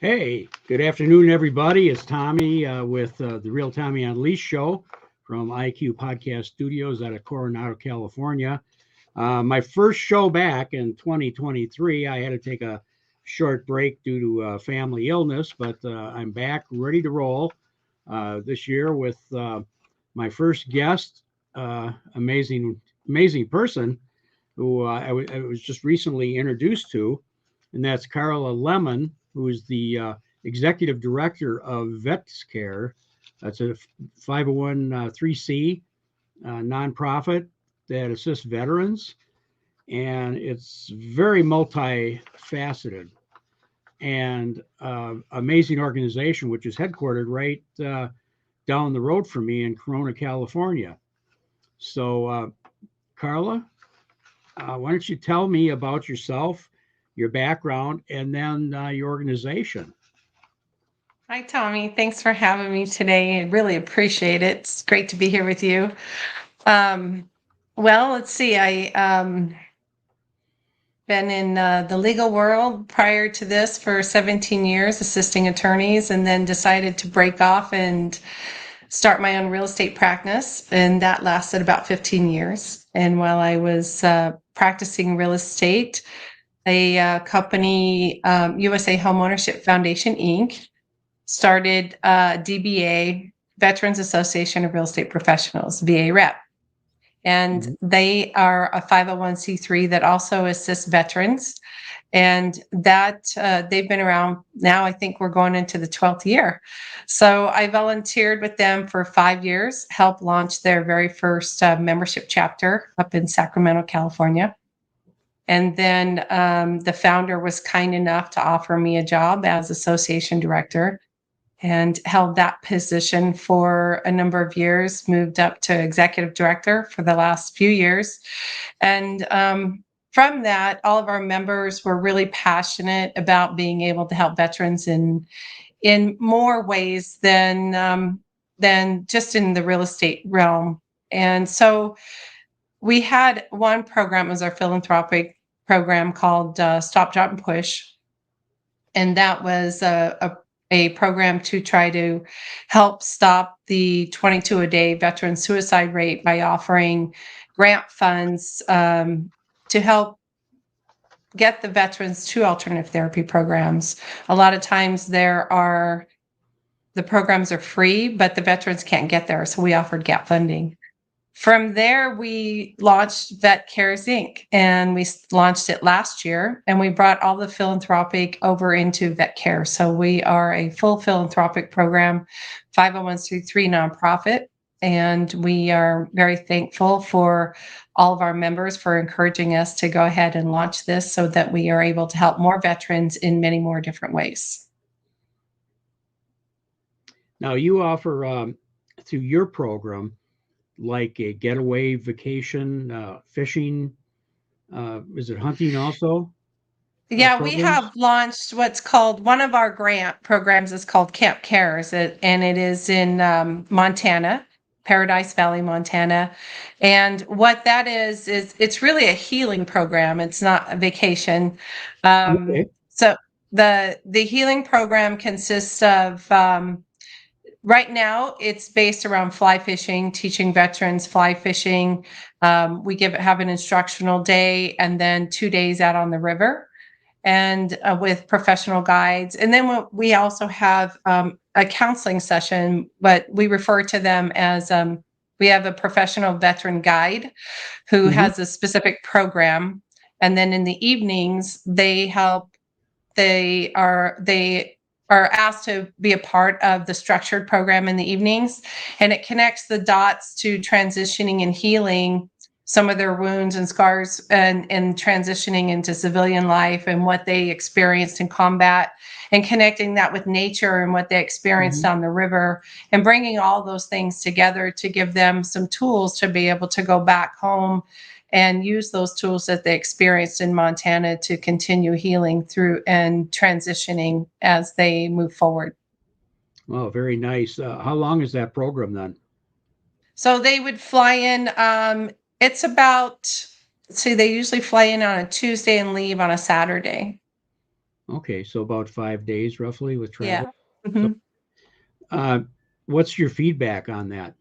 Hey, good afternoon, everybody. It's Tommy with the Real Tommy UnLeashed show from IQ Podcast Studios out of Coronado, California. My first show back in 2023, I had to take a short break due to family illness, but I'm back ready to roll this year with my first guest, amazing person who I was just recently introduced to, and that's Carla Lemon, who is the executive director of VetCare. That's a 501(c) nonprofit that assists veterans, and it's very multifaceted and amazing organization, which is headquartered right down the road from me in Corona, California. So, Carla, why don't you tell me about yourself, your background, and then your organization? Hi, Tommy. Thanks for having me today. I really appreciate it. It's great to be here with you. Um, let's see. I been in the legal world prior to this for 17 years, assisting attorneys, and then decided to break off and start my own real estate practice. And that lasted about 15 years. And while I was practicing real estate, a company, USA Homeownership Foundation Inc., started DBA, Veterans Association of Real Estate Professionals, VA Rep. And Mhm. they are a 501(c)(3 that also assists veterans. And that they've been around now, I think we're going into the 12th year. So I volunteered with them for 5 years, helped launch their very first membership chapter up in Sacramento, California. And then the founder was kind enough to offer me a job as association director and held that position for a number of years, moved up to executive director for the last few years. And from that, all of our members were really passionate about being able to help veterans in more ways than just in the real estate realm. And so we had one program, it was our philanthropic program called Stop, Drop, and Push. And that was a program to try to help stop the 22 a day veteran suicide rate by offering grant funds to help get the veterans to alternative therapy programs. A lot of times the programs are free, but the veterans can't get there. So we offered gap funding. From there, we launched VetCares Inc. and we launched it last year, and we brought all the philanthropic over into VetCare. So we are a full philanthropic program, 501(c)(3 nonprofit, and we are very thankful for all of our members for encouraging us to go ahead and launch this so that we are able to help more veterans in many more different ways. Now, you offer through your program like a getaway vacation, fishing. Is it hunting also Yeah, we programs? have launched what's called one of our grant programs is called Camp Cares, and it is in Montana, Paradise Valley, Montana. And what that is it's really a healing program. It's not a vacation. Okay. So the healing program consists of right now it's based around fly fishing, teaching veterans fly fishing. We have an instructional day and then 2 days out on the river and with professional guides. And then we also have a counseling session, but we refer to them as we have a professional veteran guide who Hmm. has a specific program. And then in the evenings, they are asked to be a part of the structured program in the evenings, and it connects the dots to transitioning and healing some of their wounds and scars and transitioning into civilian life and what they experienced in combat and connecting that with nature and what they experienced Hmm. on the river and bringing all those things together to give them some tools to be able to go back home and use those tools that they experienced in Montana to continue healing through and transitioning as they move forward. Oh, very nice. How long is that program then? So they would fly in. It's about, see, they usually fly in on a Tuesday and leave on a Saturday. Okay, so about 5 days roughly with Yeah. travel. So, Mhm. uh, what's your feedback on that?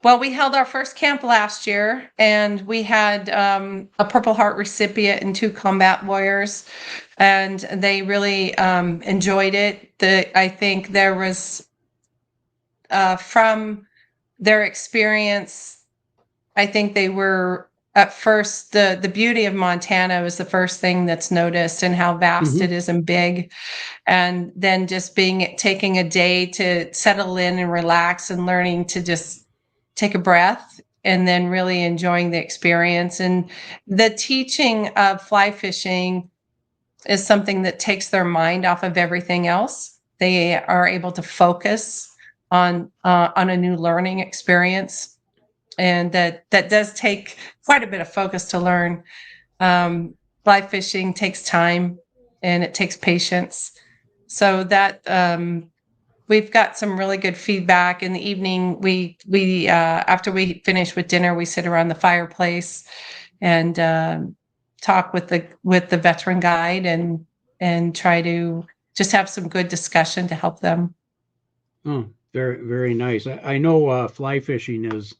Well, we held our first camp last year, and we had a Purple Heart recipient and 2 combat warriors, and they really enjoyed it. I think there was from their experience, I think they were at first the beauty of Montana was the first thing that's noticed and how vast Hmm. it is and big. And then just taking a day to settle in and relax and learning to just take a breath and then really enjoying the experience. And the teaching of fly fishing is something that takes their mind off of everything else. They are able to focus on a new learning experience, and that does take quite a bit of focus to learn. Fly fishing takes time and it takes patience. So that we've got some really good feedback. In the evening, we after we finish with dinner, we sit around the fireplace and talk with the veteran guide and try to just have some good discussion to help them. Oh, very, very nice. I know fly fishing is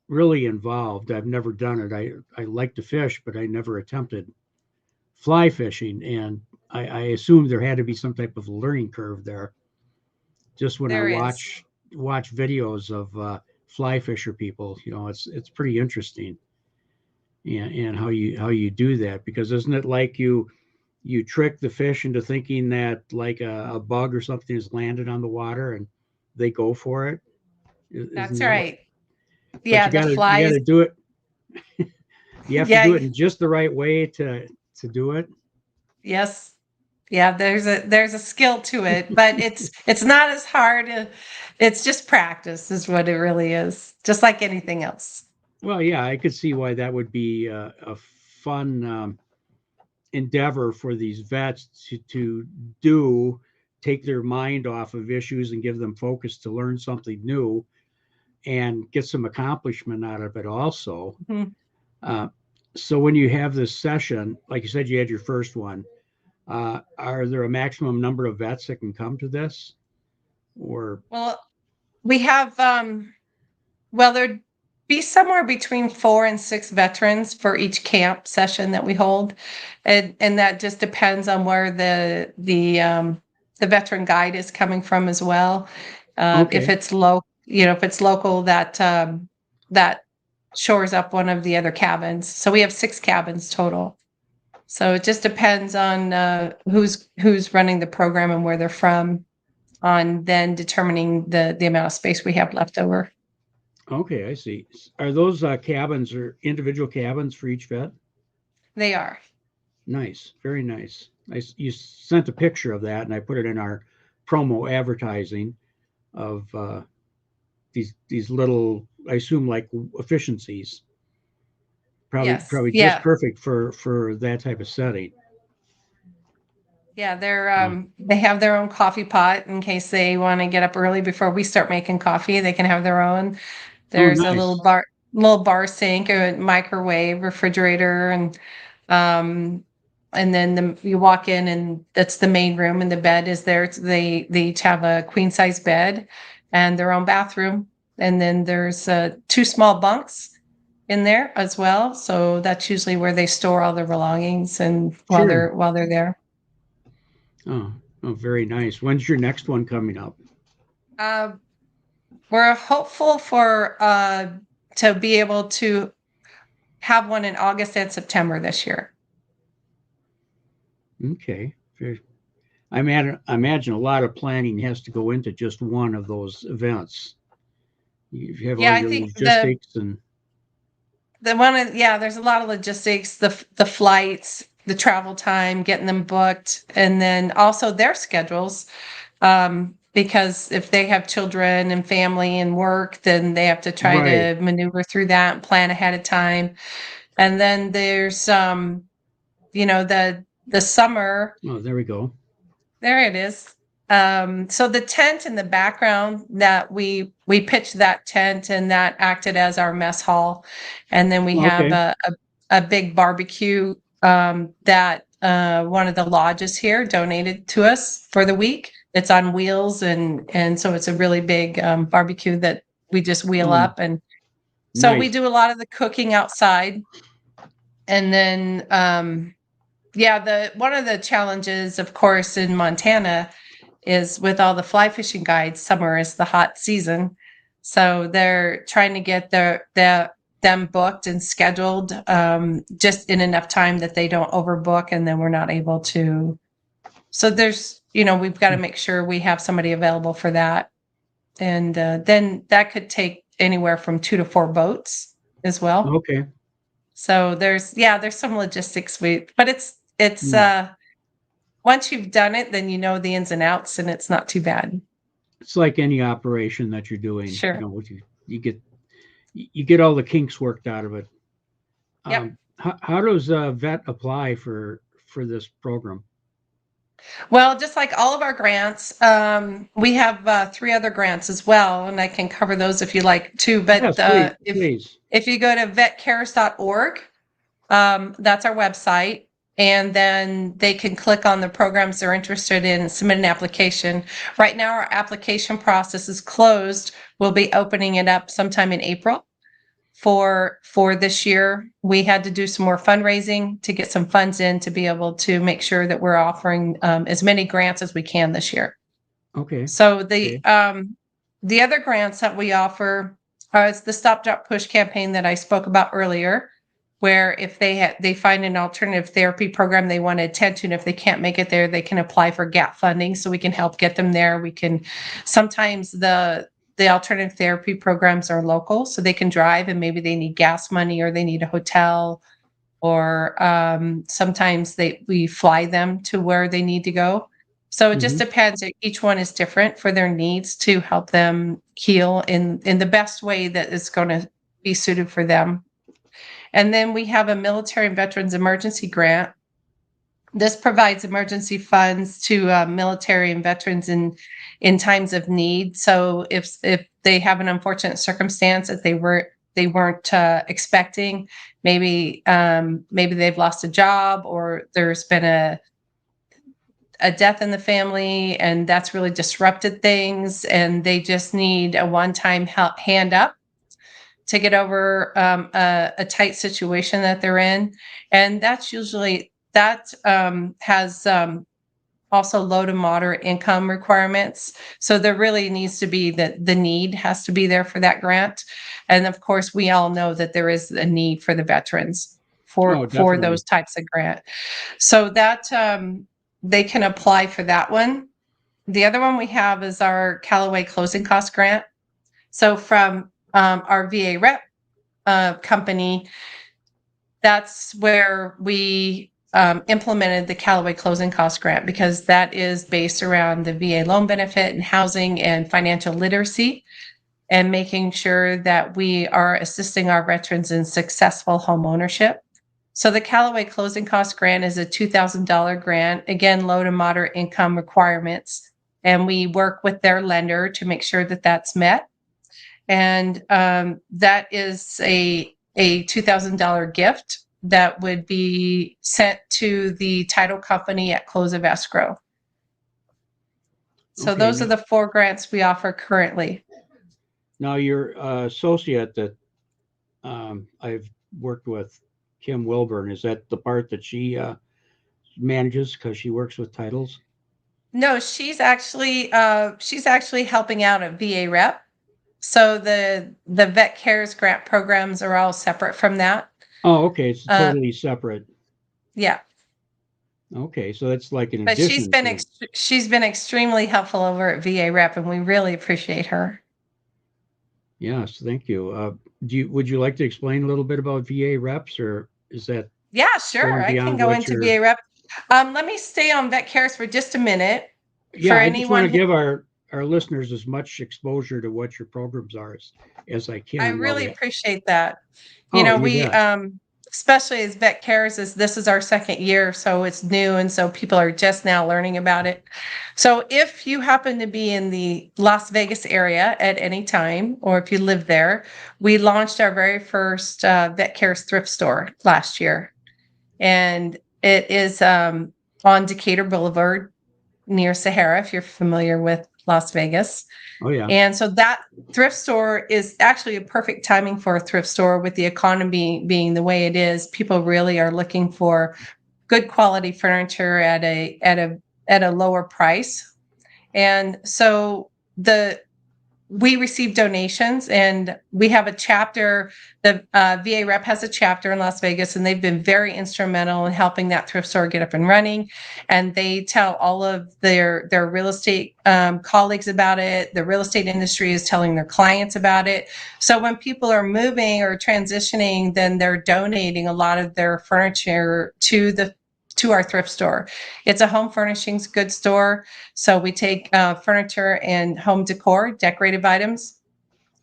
really involved. I've never done it. I like to fish, but I never attempted fly fishing. And I assumed there had to be some type of learning curve there. Just when I There is. watch videos of fly fisher people, it's pretty interesting. And how you do that, because isn't it like you trick the fish into thinking that like a bug or something has landed on the water and they go for it? Isn't That's that what? right. But Yeah, you the gotta you flies. gotta do it. You have to do Yeah, it in just the right way to do it. yes. Yeah, there's a skill to it, but it's not as hard. It's just practice is what it really is, just like anything else. Well, yeah, I could see why that would be a fun endeavor for these vets to do, take their mind off of issues and give them focus to learn something new and get some accomplishment out of it also. Mhm. Uh, so when you have this session, like you said, you had your first one. Are there a maximum number of vets that can come to this? Or Well, we have well, there'd be somewhere between 4 and 6 veterans for each camp session that we hold, and that just depends on where the veteran guide is coming from as well. If okay, it's if it's local, that shores up one of the other cabins. So we have 6 cabins total. So it just depends on who's running the program and where they're from, on then determining the amount of space we have left over. okay, I see. Are those cabins or individual cabins for each vet? They are. Nice, very nice. You sent a picture of that, and I put it in our promo advertising of these little, I assume, like efficiencies. Probably Yes. probably just Yeah. perfect for that type of setting. Yeah, Uh, they have their own coffee pot in case they want to get up early before we start making coffee. They can have their own. oh, There's a nice. little bar sink, a microwave, refrigerator, and then you walk in and that's the main room and the bed is there. They each have a queen size bed and their own bathroom. And then there's 2 small bunks in there as well. So that's usually where they store all their belongings and Sure. while they're there. Oh, oh, very nice. When's your next one coming up? Uh, we're hopeful for to be able to have one in August and September this year. Okay. I imagine a lot of planning has to go into just one of those events. You have all Yeah, I your think logistics and yeah, there's a lot of logistics, the flights, the travel time, getting them booked, and then also their schedules. Because if they have children and family and work, then they have to try right. to maneuver through that and plan ahead of time. And then there's the summer. Oh, there we go. There it is. So the tent in the background that we pitched that tent and that acted as our mess hall, and then we have Okay. a big barbecue that one of the lodges here donated to us for the week. It's on wheels, and so it's a really big barbecue that we just wheel up, and so we Nice. do a lot of the cooking outside. And then the one of the challenges, of course, in Montana is with all the fly fishing guides. Summer is the hot season, so they're trying to get them booked and scheduled just in enough time that they don't overbook, and then we're not able to. So there's, we've got to make sure we have somebody available for that, and then that could take anywhere from 2 to 4 boats as well. Okay. So there's some logistics but it's Mm. once you've done it, then you know the ins and outs, and it's not too bad. It's like any operation that you're doing. Sure. You get all the kinks worked out of it. Yep. How does vet apply for this program? Well, just like all of our grants, we have 3 other grants as well, and I can cover those if you like too. But Yes, please. if you go to vetcares.org, that's our website. And then they can click on the programs they're interested in and submit an application. Right now, our application process is closed. We'll be opening it up sometime in April for this year. We had to do some more fundraising to get some funds in to be able to make sure that we're offering as many grants as we can this year. Okay. So the other grants that we offer is the Stop Drop Push campaign that I spoke about earlier, where if they find an alternative therapy program they want to attend to, and if they can't make it there, they can apply for gap funding, so we can help get them there. We can sometimes the alternative therapy programs are local, so they can drive, and maybe they need gas money or they need a hotel, or sometimes we fly them to where they need to go. So it just depends. Each one is different for their needs to help them heal in the best way that is going to be suited for them. And then we have a military and veterans emergency grant. This provides emergency funds to military and veterans in times of need. So if they have an unfortunate circumstance that they weren't expecting, maybe they've lost a job, or there's been a death in the family, and that's really disrupted things, and they just need a one-time hand up to get over a tight situation that they're in. And that's usually has also low to moderate income requirements. So there really needs to be the need has to be there for that grant. And of course, we all know that there is a need for the veterans for those types of grant. So that they can apply for that one. The other one we have is our Callaway closing cost grant. So from our VA rep company, that's where we implemented the Callaway closing cost grant, because that is based around the VA loan benefit and housing and financial literacy, and making sure that we are assisting our veterans in successful home ownership. So the Callaway closing cost grant is a $2,000 grant, again, low to moderate income requirements, and we work with their lender to make sure that that's met. And that is a $2,000 gift that would be sent to the title company at close of escrow. So those are the 4 grants we offer currently. Now, your associate that I've worked with, Kim Wilburn, is that the part that she manages because she works with titles? No, she's actually helping out at VA rep. So the VetCares grant programs are all separate from that. Oh, okay. It's totally separate. Yeah. Okay, so that's like an But addition. she's been extremely helpful over at VA rep, and we really appreciate her. Yes, thank you. Would you like to explain a little bit about VA reps, or is that? Yeah, sure. I can go into VA rep. Let me stay on VetCares for just a minute. Yeah, I just want to give our listeners as much exposure to what your programs are as I can. I really appreciate that. We especially as VetCares, this is our 2nd year, so it's new, and so people are just now learning about it. So if you happen to be in the Las Vegas area at any time, or if you live there, we launched our very first VetCares thrift store last year. And It is on Decatur Boulevard near Sahara, if you're familiar with Las Vegas. Oh yeah. And so that thrift store is actually a perfect timing for a thrift store with the economy being the way it is. People really are looking for good quality furniture at a lower price. And so we receive donations, and we have a chapter. The VA rep has a chapter in Las Vegas, and they've been very instrumental in helping that thrift store get up and running. And they tell all of their real estate colleagues about it. The real estate industry is telling their clients about it. So when people are moving or transitioning, then they're donating a lot of their furniture to our thrift store. It's a home furnishings goods store. So we take furniture and home decor, decorative items,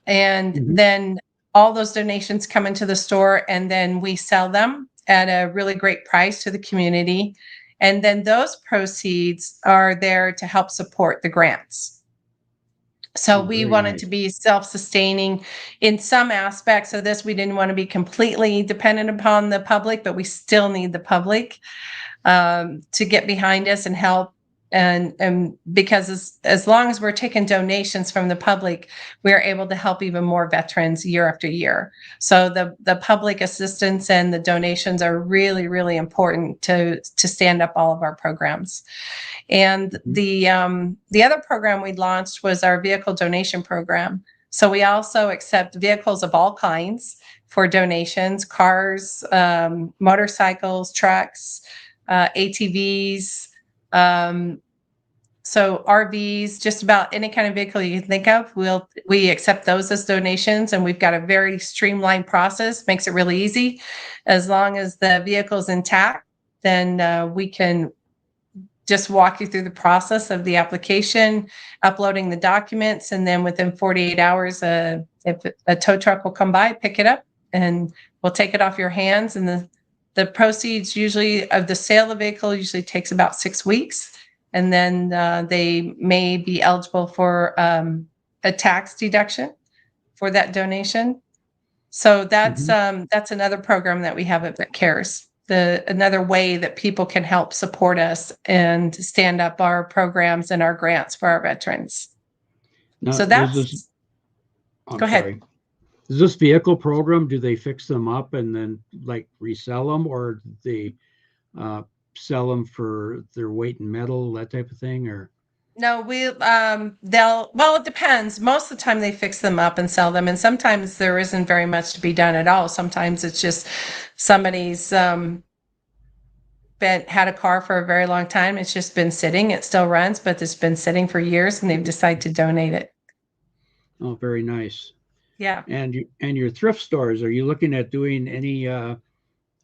and then all those donations come into the store, and then we sell them at a really great price to the community. And then those proceeds are there to help support the grants. So we wanted to be self-sustaining in some aspects of this. We didn't want to be completely dependent upon the public, but we still need the public to get behind us and help. And because as long as we're taking donations from the public, we're able to help even more veterans year after year. So the public assistance and the donations are really, really important to stand up all of our programs. And the other program we launched was our vehicle donation program. So we also accept vehicles of all kinds for donations: cars, motorcycles, trucks, ATVs, so RVs, just about any kind of vehicle you can think of. We accept those as donations, and we've got a very streamlined process. Makes it really easy. As long as the vehicle is intact, then we can just walk you through the process of the application, uploading the documents, and then within 48 hours, if a tow truck will come by, pick it up, and we'll take it off your hands. And the proceeds usually of the sale of the vehicle usually takes about 6 weeks. And then they may be eligible for a tax deduction for that donation. So that's another program that we have at VetCares. Another way that people can help support us and stand up our programs and our grants for our veterans. Now, so that's. Go ahead. Is this vehicle program, do they fix them up and then like resell them, or do they sell them for their weight in metal, that type of thing? Or no, it depends. Most of the time they fix them up and sell them, and sometimes there isn't very much to be done at all. Sometimes it's just somebody's had a car for a very long time. It's just been sitting. It still runs, but it's been sitting for years, and they've decided to donate it. Oh, very nice. Yeah. And your thrift stores, are you looking at doing any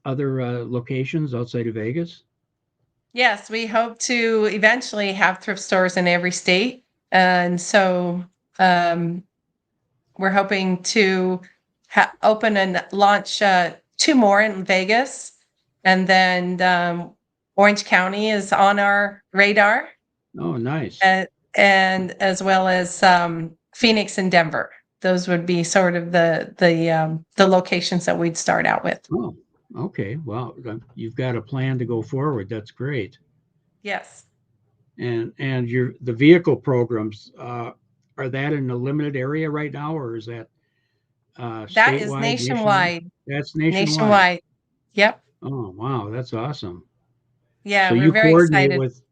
other locations outside of Vegas? Yes, we hope to eventually have thrift stores in every state. And so we're hoping to open and launch 2 more in Vegas. And then Orange County is on our radar. Oh, nice. And as well as Phoenix and Denver. Those would be sort of the locations that we'd start out with. Oh, okay. Well, you've got a plan to go forward. That's great. Yes. And the vehicle programs, are that in a limited area right now, or is that that is nationwide? That's nationwide. Nationwide. Yep. Oh, wow, that's awesome. Yeah, so we're you very coordinate excited.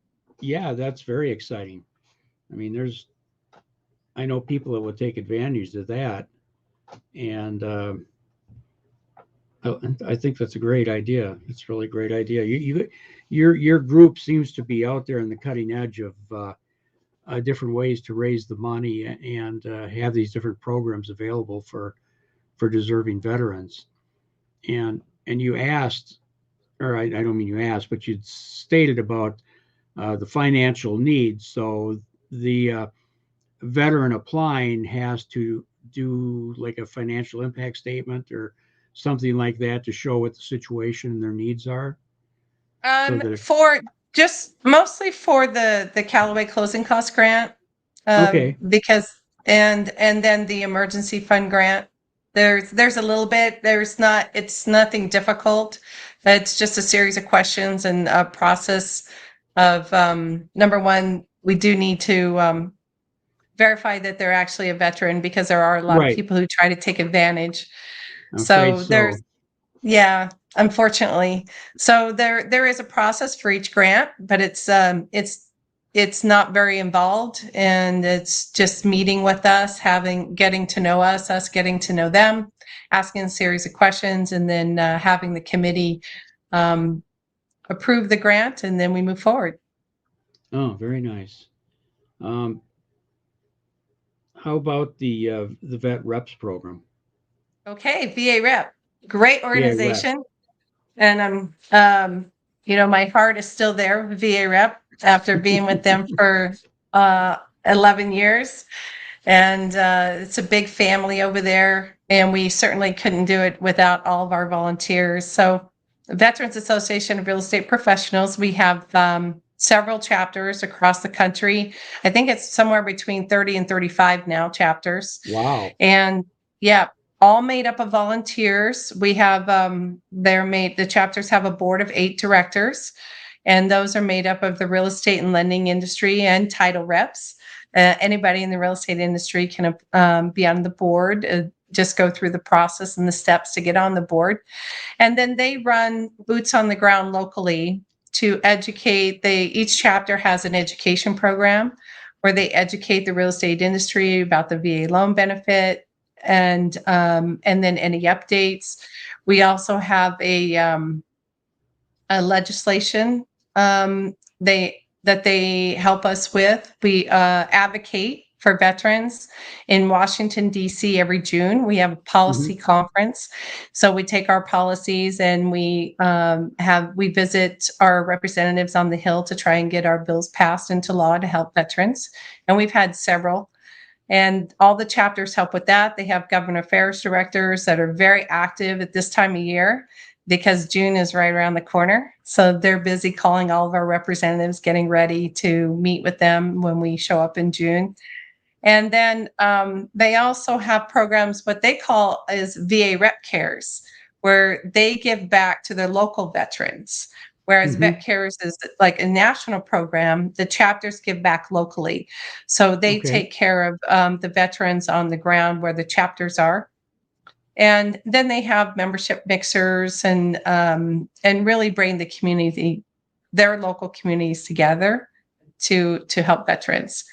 Yeah, that's very exciting. I mean, I know people that would take advantage of that, and I think that's a great idea. It's a really great idea. Your group seems to be out there on the cutting edge of different ways to raise the money and have these different programs available for deserving veterans. And you asked, or I don't mean you asked, but you stated about the financial needs. So the veteran applying has to do like a financial impact statement or something like that to show what the situation and their needs are. For just mostly for the Callaway closing cost grant. Okay. Because and then the emergency fund grant. there's a little bit. It's nothing difficult. It's just a series of questions and a process of number one, we do need to verify that they're actually a veteran, because there are a lot of Right. people who try to take advantage. I'm afraid So there's so. yeah, unfortunately. So there is a process for each grant, but it's not very involved, and it's just meeting with us, getting to know us getting to know them, asking a series of questions, and then having the committee um, approve the grant, and then we move forward. Oh, very nice. Um, how about the vet reps program? Okay, VA rep, great VA rep. organization. And my heart is still there with VA rep after being with them for 11 years. And it's a big family over there. And we certainly couldn't do it without all of our volunteers. So, Veterans Association of Real Estate Professionals, we have several chapters across the country. I think it's somewhere between 30 and 35 now chapters. Wow. And yeah, all made up of volunteers. We have the chapters have a board of 8 directors, and those are made up of the real estate and lending industry and title reps. Anybody in the real estate industry can be on the board. Just go through the process and the steps to get on the board, and then they run boots on the ground locally to educate. Each chapter has an education program where they educate the real estate industry about the VA loan benefit, and then any updates. We also have a legislation that they help us with. We advocate for veterans in Washington, D.C. every June. We have a policy Hmm. conference. So we take our policies and we visit our representatives on the Hill to try and get our bills passed into law to help veterans. And we've had several. And all the chapters help with that. They have government affairs directors that are very active at this time of year, because June is right around the corner. So they're busy calling all of our representatives, getting ready to meet with them when we show up in June. And then they also have programs, what they call is VA VetCares, where they give back to their local veterans. Whereas Hmm. VetCares is like a national program, the chapters give back locally. So they Okay. take care of the veterans on the ground where the chapters are. And then they have membership mixers and really bring the community, their local communities together to help veterans.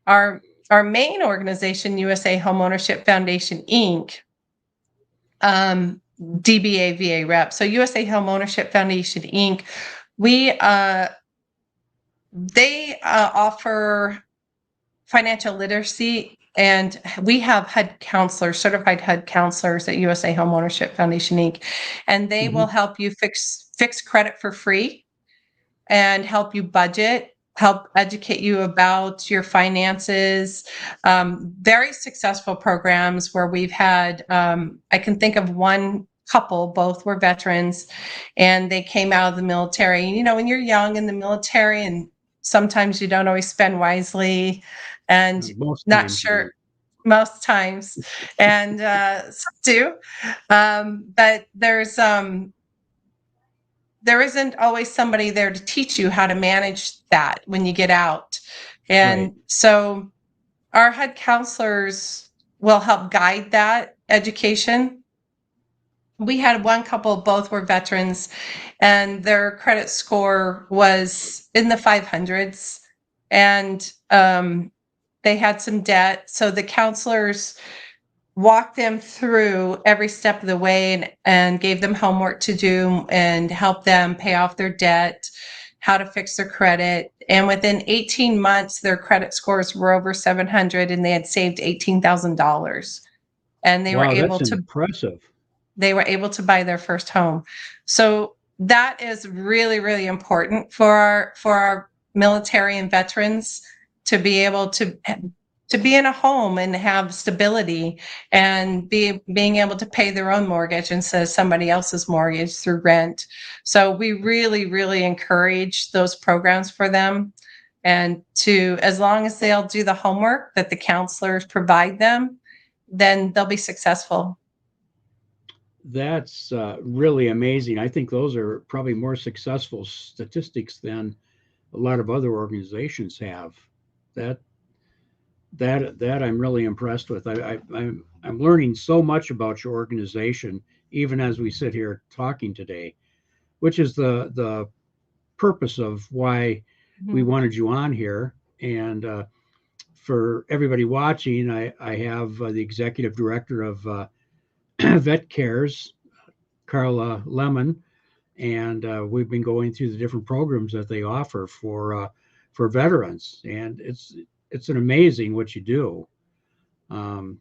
Our our main organization, USA Homeownership Foundation Inc., DBA VA Rep. So USA Homeownership Foundation Inc. We they offer financial literacy, and we have HUD counselors, certified HUD counselors at USA Homeownership Foundation Inc., and they will Hmm. help you fix credit for free and help you budget, help educate you about your finances. Very successful programs where we've had, I can think of one couple, both were veterans, and they came out of the military. You know, when you're young in the military, and sometimes you don't always spend wisely, and Most not times you sure don't. most times, and some do. But there isn't always somebody there to teach you how to manage that when you get out. Right. And so our HUD counselors will help guide that education. We had one couple, both were veterans, and their credit score was in the 500s. And they had some debt. So the counselors walked them through every step of the way, and gave them homework to do and help them pay off their debt, how to fix their credit. And within 18 months, their credit scores were over 700, and they had saved $18,000. And Wow, that's impressive. they were able to buy their first home. So that is really, really important for our military and veterans to be able to be in a home and have stability, and being able to pay their own mortgage instead of somebody else's mortgage through rent. So we really, really encourage those programs for them. And as long as they'll do the homework that the counselors provide them, then they'll be successful. that's really amazing. I think those are probably more successful statistics than a lot of other organizations have. That that I'm really impressed with. I'm learning so much about your organization, even as we sit here talking today, which is the purpose of why we Mhm. wanted you on here. And for everybody watching, I have the executive director of VetCares, Carla Lemon, and we've been going through the different programs that they offer for veterans, and it's an amazing what you do. Um,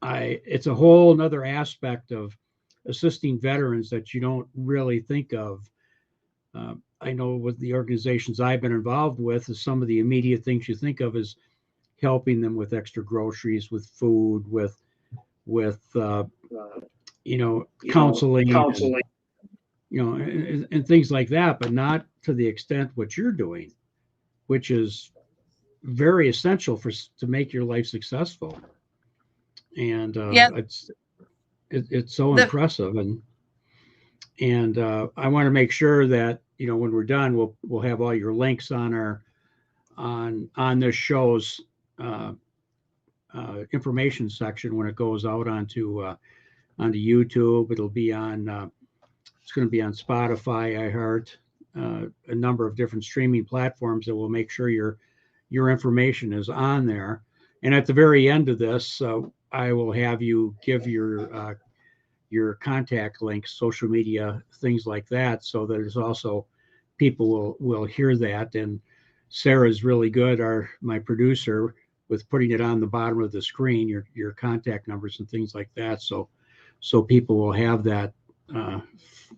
I it's a whole another aspect of assisting veterans that you don't really think of. I know with the organizations I've been involved with, is some of the immediate things you think of is helping them with extra groceries, with food, with counseling and and things like that, but not to the extent what you're doing, which is very essential to make your life successful. And Yeah, it's so the impressive. And I want to make sure that when we're done, we'll have all your links on our on this show's uh, information section when it goes out onto YouTube. It'll be on. It's going to be on Spotify, iHeart, a number of different streaming platforms that will make sure your information is on there. And at the very end of this, I will have you give your contact links, social media, things like that, so that there's also people will hear that. And Sarah's really good, my producer, with putting it on the bottom of the screen, your contact numbers and things like that, so people will have that uh,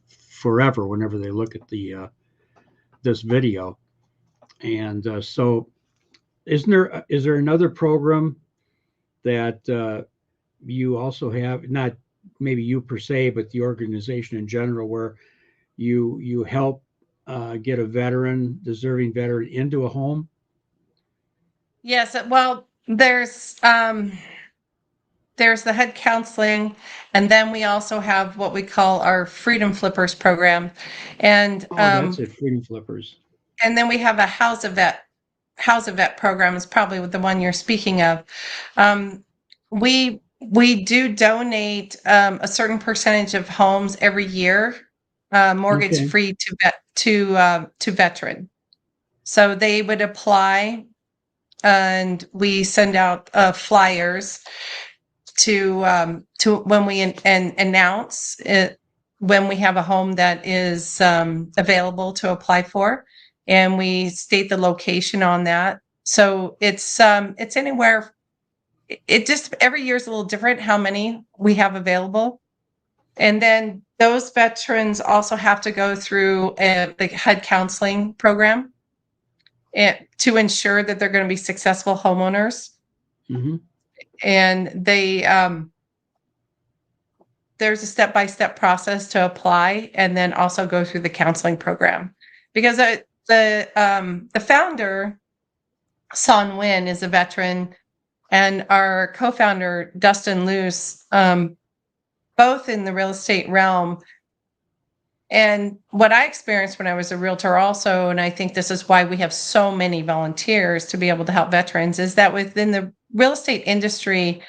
forever whenever they look at the this video. And so, is there another program that you also have, not maybe you per se, but the organization in general, where you help get a deserving veteran into a home? yes, well, there's the head counseling, and then we also have what we call our Freedom Flippers program, and Oh, that's it, Freedom Flippers. and then we have a House a Vet program is probably the one you're speaking of. Um, we do donate a certain percentage of homes every year, mortgage Okay. free to veteran. So they would apply, and we send out flyers to when we and announce it when we have a home that is available to apply for, and we state the location on that. So it's anywhere. It just every year is a little different how many we have available, and then those veterans also have to go through the HUD counseling program to ensure that they're going to be successful homeowners, Hmm. and there's a step-by-step process to apply and then also go through the counseling program, because the founder, Son Win, is a veteran, and our co-founder, Dustin Luce, both in the real estate realm. And what I experienced when I was a realtor also, and I think this is why we have so many volunteers to be able to help veterans, is that within the real estate industry,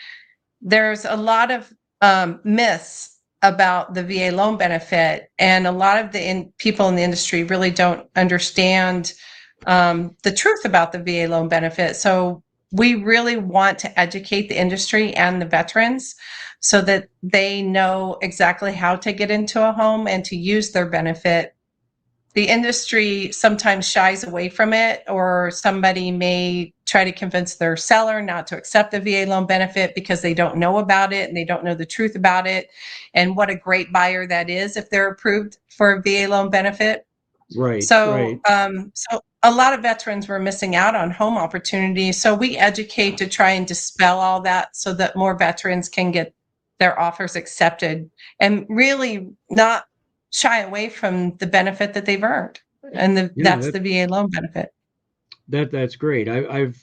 there's a lot of myths about the VA loan benefit, and a lot of the people in the industry really don't understand the truth about the VA loan benefit. So we really want to educate the industry and the veterans so that they know exactly how to get into a home and to use their benefit. The industry sometimes shies away from it, or somebody may try to convince their seller not to accept the VA loan benefit because they don't know about it and they don't know the truth about it, and what a great buyer that is if they're approved for a VA loan benefit. Right, So, right. so a lot of veterans were missing out on home opportunities. So we educate to try and dispel all that so that more veterans can get their offers accepted and really not shy away from the benefit that they've earned. And Yeah, that's the VA loan benefit. that's great. I've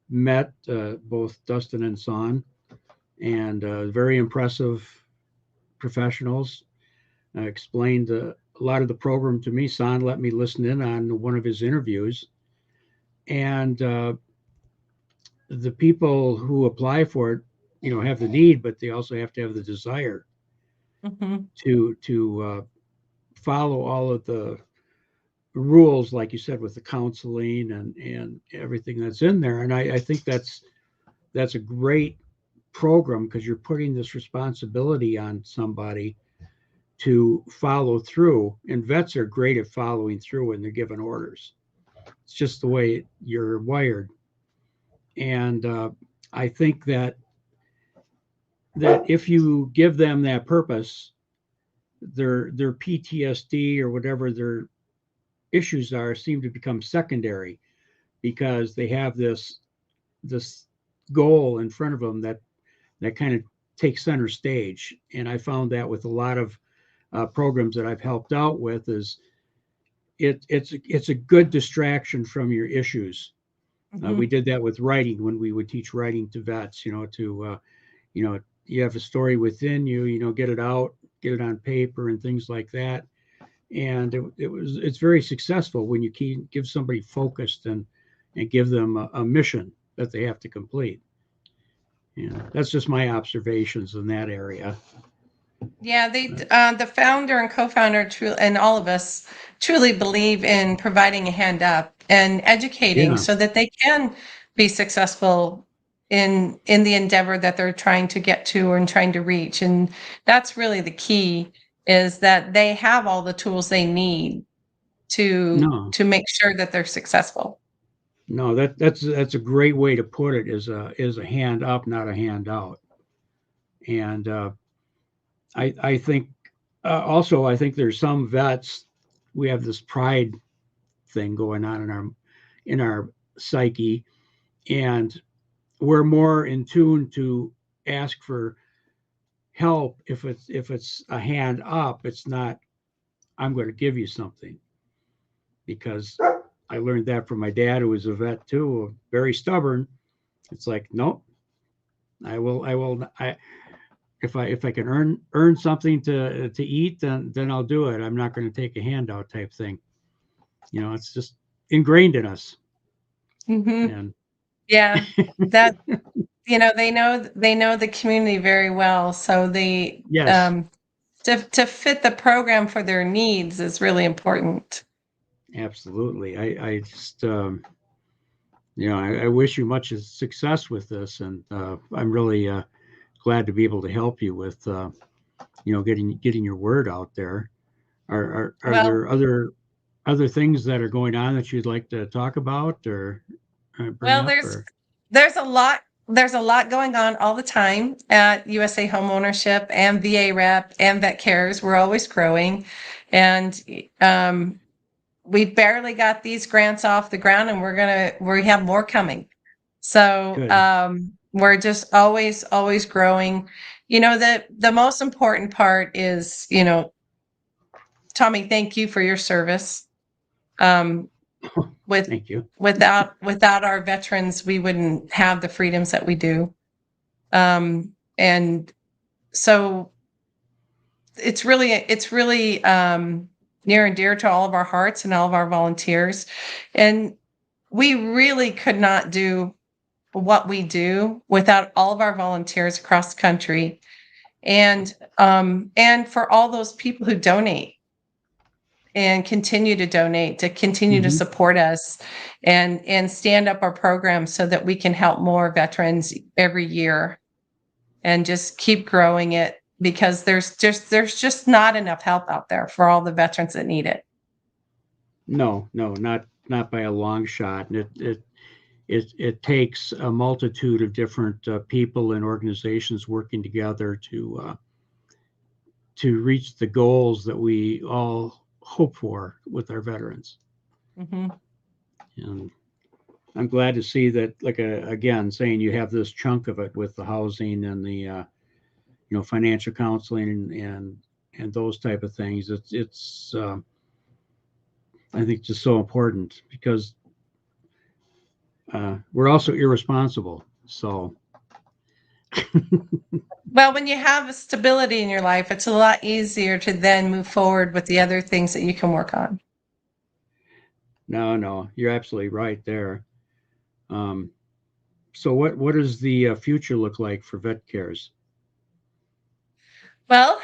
met both Dustin and Son, and very impressive professionals. Explained a lot of the program to me. San let me listen in on one of his interviews, and the people who apply for it, have the need, but they also have to have the desire Mhm. to follow all of the rules, like you said, with the counseling and everything that's in there. And I think that's a great program, because you're putting this responsibility on somebody to follow through. And vets are great at following through when they're given orders. It's just the way you're wired. And I think that if you give them that purpose, their PTSD or whatever their issues are seem to become secondary, because they have this goal in front of them that kind of takes center stage. And I found that with a lot of programs that I've helped out with, is it's a good distraction from your issues. We Mhm. did that with writing when we would teach writing to vets. You have a story within you, get it out, get it on paper, and things like that. And it's very successful when you give somebody focused and give them a mission that they have to complete. That's just my observations in that area. Yeah, the founder and co-founder, and all of us truly believe in providing a hand up and educating Yeah. so that they can be successful in the endeavor that they're trying to get to and trying to reach. And that's really the key, is that they have all the tools they need No, to make sure that they're successful. no, that's a great way to put it, is a hand up, not a handout. And I think also, I think there's some vets, we have this pride thing going on in our psyche, and we're more in tune to ask for help if it's a hand up. It's not, I'm going to give you something, because I learned that from my dad, who was a vet too, very stubborn. It's like, nope, I if I can earn something to eat, then I'll do it. I'm not going to take a handout type thing. It's just ingrained in us. Hmm. And Yeah, that they know the community very well, so yes, to fit the program for their needs is really important. absolutely. I just I wish you much success with this, and I'm really glad to be able to help you with getting your word out there. Are Well, there other things that are going on that you'd like to talk about, or bring well, up, there's or there's a lot there's a lot going on all the time at USA Homeownership and VA Rep and VetCares. We're always growing, and um, we barely got these grants off the ground, and we have more coming. So good? we're just always growing. The most important part is, Tommy, thank you for your service. Um, with Thank you. without our veterans, we wouldn't have the freedoms that we do. And so it's really near and dear to all of our hearts and all of our volunteers. And we really could not do what we do without all of our volunteers across the country, and for all those people who donate and continue to donate, to continue to Hmm. support us and stand up our program so that we can help more veterans every year and just keep growing it, because there's just not enough help out there for all the veterans that need it. No, no, not by a long shot. And it takes a multitude of different people and organizations working together to reach the goals that we all hope for with our veterans. Hmm. And I'm glad to see that, like, again, saying you have this chunk of it with the housing and the financial counseling and those type of things. It's I think just so important, because we're also irresponsible. So Well, when you have a stability in your life, it's a lot easier to then move forward with the other things that you can work on. No, you're absolutely right there. Um, so what does the future look like for VetCares? Well,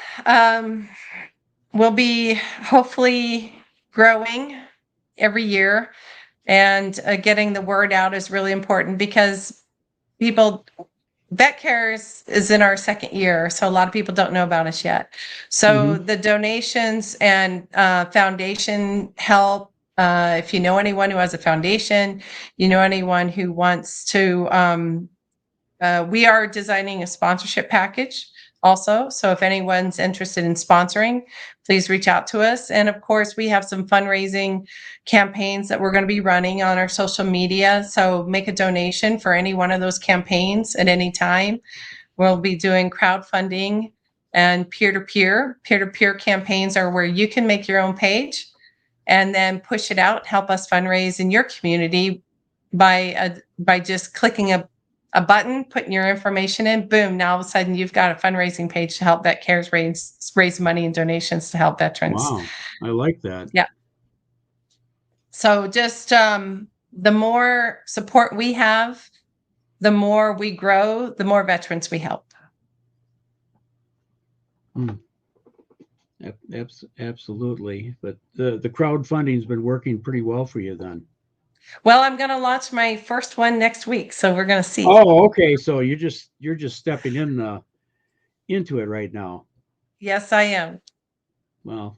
we'll be hopefully growing every year, and getting the word out is really important because people, VetCares is in our second year, so a lot of people don't know about us yet. So Hmm. the donations and foundation help. If you know anyone who has a foundation, you know anyone who wants to, we are designing a sponsorship package also. So if anyone's interested in sponsoring, please reach out to us. And of course, we have some fundraising campaigns that we're going to be running on our social media. So make a donation for any one of those campaigns at any time. We'll be doing crowdfunding and peer-to-peer. Peer-to-peer campaigns are where you can make your own page and then push it out, help us fundraise in your community by just clicking a button, putting your information in, boom, now all of a sudden you've got a fundraising page to help VetCares raise money and donations to help veterans. Wow, I like that. Yeah. So just the more support we have, the more we grow, the more veterans we help. Hmm. Absolutely. But the crowdfunding's been working pretty well for you then. Well, I'm going to launch my first one next week, so we're going to see. Oh, okay. So you're just stepping into it right now. Yes, I am. Well,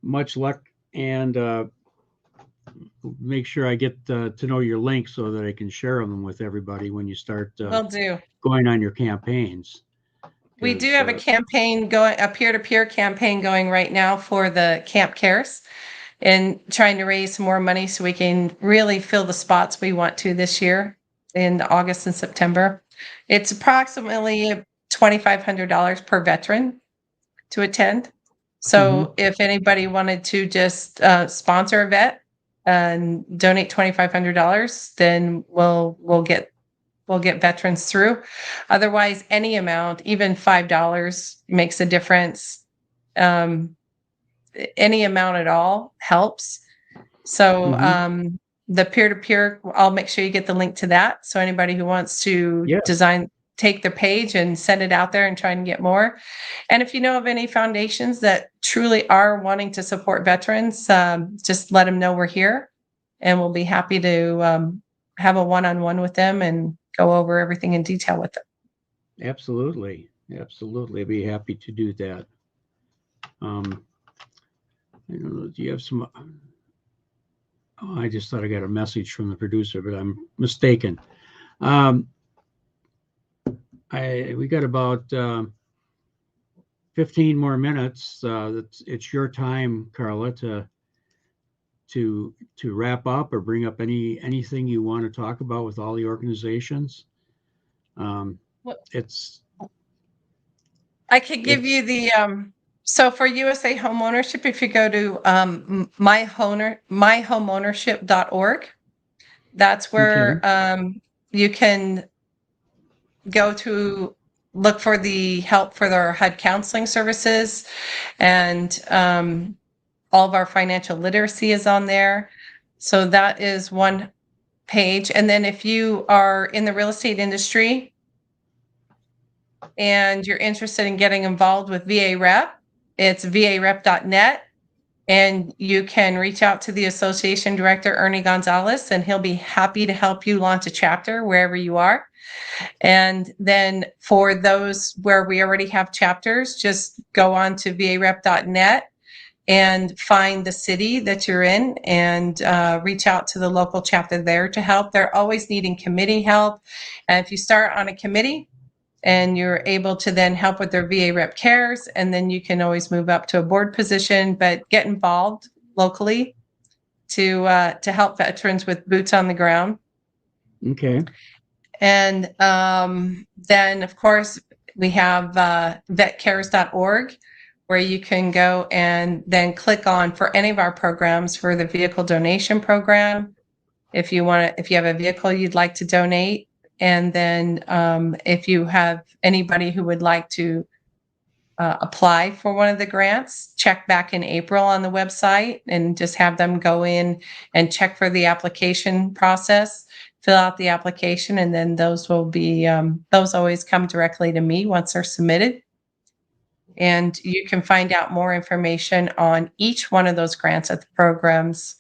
much luck, and make sure I get to know your links so that I can share them with everybody when you start Will do. going on your campaigns. We do 'Cause, have a campaign going, a peer-to-peer campaign going right now for the Camp Cares, and trying to raise some more money so we can really fill the spots we want to this year in August and September. It's approximately $2,500 per veteran to attend. mhm. So if anybody wanted to just sponsor a vet and donate $2,500, then we'll get veterans through. Otherwise, any amount, even $5 makes a difference. Um, any amount at all helps. So Mhm. the peer-to-peer, I'll make sure you get the link to that. So anybody who wants to Yes, take their page and send it out there and try and get more. And if you know of any foundations that truly are wanting to support veterans, just let them know we're here, and we'll be happy to have a one-on-one with them and go over everything in detail with them. absolutely. I'd be happy to do that. Um, I don't know, do you have some? Oh, I just thought I got a message from the producer, but I'm mistaken. Um, we got about 15 more minutes. It's your time, Carla, to wrap up or bring up anything you want to talk about with all the organizations. Um, What it's I could give it's you the so for USA homeownership, if you go to myhomeownership.org, that's okay. where you can go to look for the help for their HUD counseling services, and all of our financial literacy is on there. So that is one page. And then if you are in the real estate industry and you're interested in getting involved with VA Rep, it's varep.net. And you can reach out to the association director, Ernie Gonzalez, and he'll be happy to help you launch a chapter wherever you are. And then for those where we already have chapters, just go on to varep.net and find the city that you're in, and reach out to the local chapter there to help. They're always needing committee help. And if you start on a committee and you're able to then help with their VA Rep Cares, and then you can always move up to a board position, but get involved locally to help veterans with boots on the ground. Okay. And then, of course, we have vetcares.org, where you can go and then click on for any of our programs for the vehicle donation program. If you have a vehicle you'd like to donate, And then if you have anybody who would like to apply for one of the grants, check back in April on the website and just have them go in and check for the application process, fill out the application, and then those will be, those always come directly to me once they're submitted. And you can find out more information on each one of those grants at the programs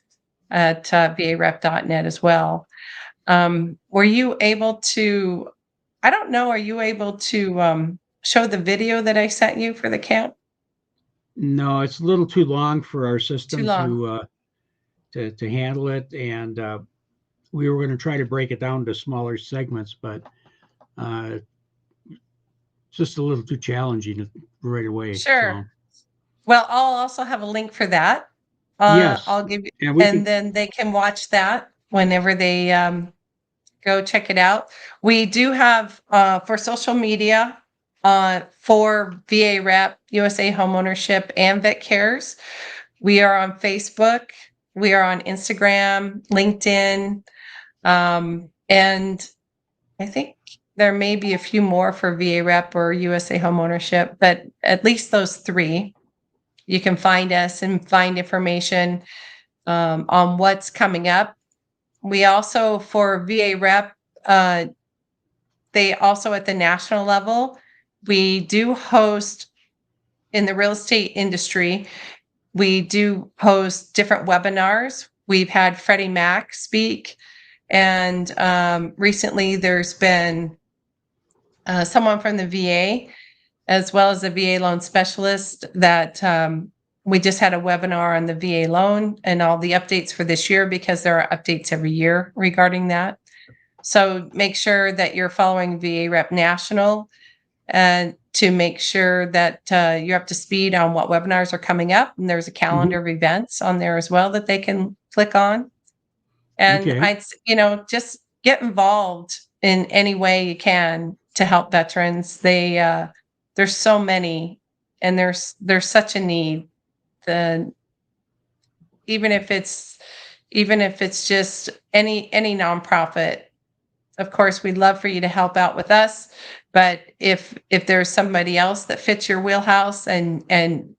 at varep.net as well. Were you able to, I don't know, are you able to show the video that I sent you for the camp? No, it's a little too long for our system Too long. To handle it, and we were going to try to break it down to smaller segments, but it's just a little too challenging right away. Sure. Well, I'll also have a link for that. Yes. I'll give you, And we and can, then they can watch that whenever they go check it out. We do have for social media for VA Rep, USA Homeownership, and VetCares. We are on Facebook. We are on Instagram, LinkedIn, and I think there may be a few more for VA Rep or USA Homeownership, but at least those three. You can find us and find information on what's coming up. We also, for VA Rep, they also at the national level, we do host in the real estate industry. We do host different webinars. We've had Freddie Mac speak, and recently there's been someone from the VA, as well as a VA loan specialist that we just had a webinar on the VA loan and all the updates for this year, because there are updates every year regarding that. So make sure that you're following VA Rep National and to make sure that you're up to speed on what webinars are coming up. And there's a calendar of events on there as well that they can click on. And okay. just get involved in any way you can to help veterans. There's so many, and there's such a need. Even if it's just any nonprofit, of course, we'd love for you to help out with us. But if there's somebody else that fits your wheelhouse and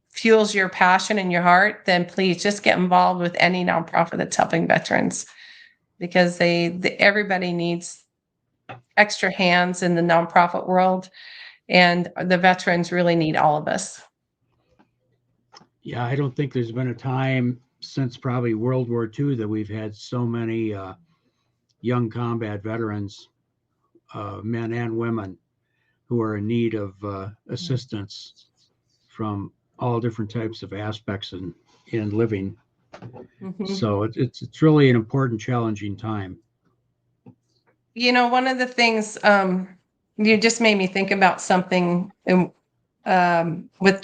fuels your passion and your heart, then please just get involved with any nonprofit that's helping veterans, because everybody needs extra hands in the nonprofit world, and the veterans really need all of us. Yeah, I don't think there's been a time since probably World War II that we've had so many young combat veterans, men and women, who are in need of assistance from all different types of aspects in living. Mm-hmm. So it's really an important, challenging time. One of the things you just made me think about something with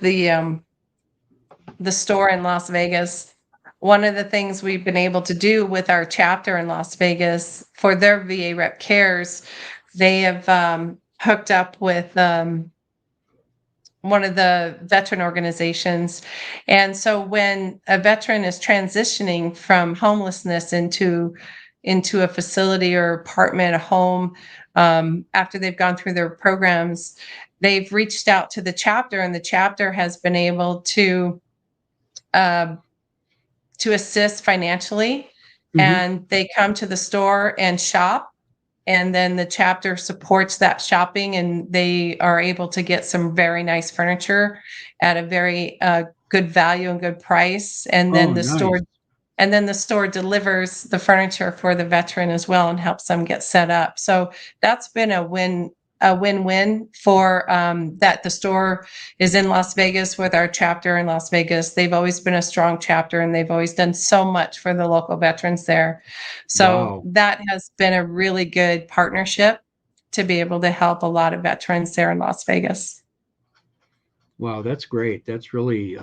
the store in Las Vegas. One of the things we've been able to do with our chapter in Las Vegas for their VA Rep Cares, they have hooked up with one of the veteran organizations. And so when a veteran is transitioning from homelessness into a facility or apartment, a home, after they've gone through their programs, they've reached out to the chapter, and the chapter has been able to assist financially. And they come to the store and shop, and then the chapter supports that shopping, and they are able to get some very nice furniture at a very good value and good price. And then the store delivers the furniture for the veteran as well and helps them get set up. So that's been a win-win for that. The store is in Las Vegas with our chapter in Las Vegas. They've always been a strong chapter, and they've always done so much for the local veterans there. So that has been a really good partnership to be able to help a lot of veterans there in Las Vegas. Wow, that's great. That's really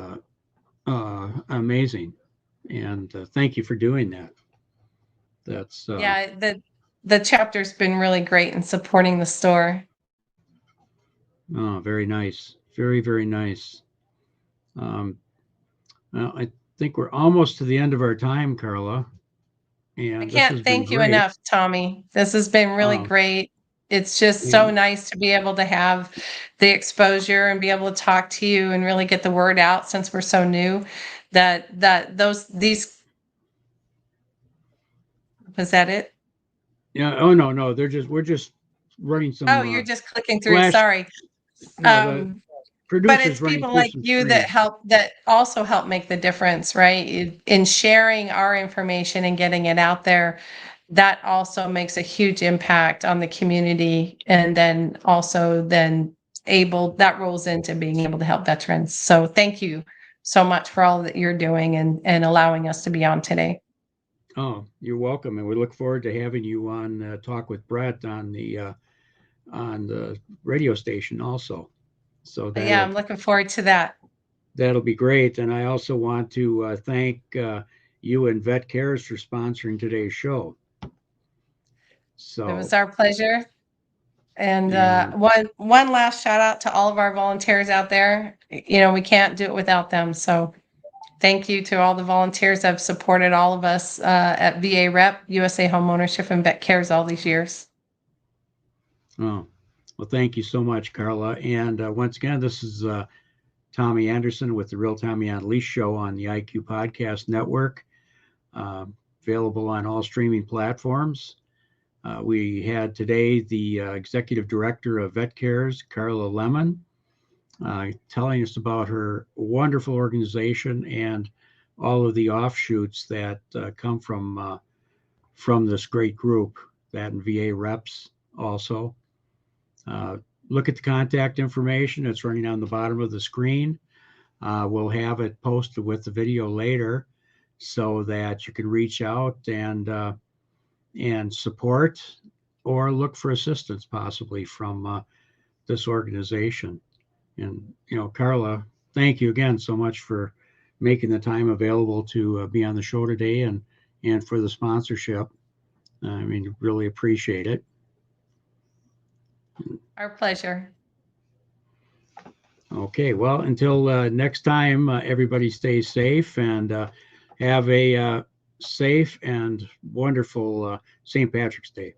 amazing. And thank you for doing that. That's the chapter's been really great in supporting the store. Oh, very nice. Very, very nice. Well, I think we're almost to the end of our time, Carla. And I this has can't been thank you great. enough, Tommy. This has been really Um, great. It's just so and nice to be able to have the exposure and be able to talk to you and really get the word out since we're so new. These was that it? yeah, oh no, we're just running Oh, some you're just clicking through. flash. Sorry. No, the Um, but producer's it's running people through like some you that screens. also help make the difference, right? In sharing our information and getting it out there, that also makes a huge impact on the community. And then also that rolls into being able to help veterans. So thank you so much for all that you're doing and allowing us to be on today. Oh, you're welcome, and we look forward to having you on Talk with Brett on the radio station also. So But yeah, I'm looking forward to that. that'll be great. And I also want to thank you and VetCares for sponsoring today's show. It was So, our pleasure. And and one last shout out to all of our volunteers out there. You know, we can't do it without them. So thank you to all the volunteers that have supported all of us at VA Rep, USA Homeownership, and VetCares all these years. oh, well, thank you so much, Carla. And once again, this is Tommy Anderson with the Real Tommy UnLeashed show on the IQ Podcast Network, uh, available on all streaming platforms. We had today the executive director of VetCares, Carla Lemon, telling us about her wonderful organization and all of the offshoots that come from this great group, that and VA reps also. Uh, Look at the contact information. It's running on the bottom of the screen. We'll have it posted with the video later so that you can reach out and support or look for assistance possibly from this organization. And, Carla, thank you again so much for making the time available to be on the show today and for the sponsorship. I mean, really appreciate it. Our pleasure. Okay, well, until next time, everybody stay safe and have a safe and wonderful St. Patrick's Day.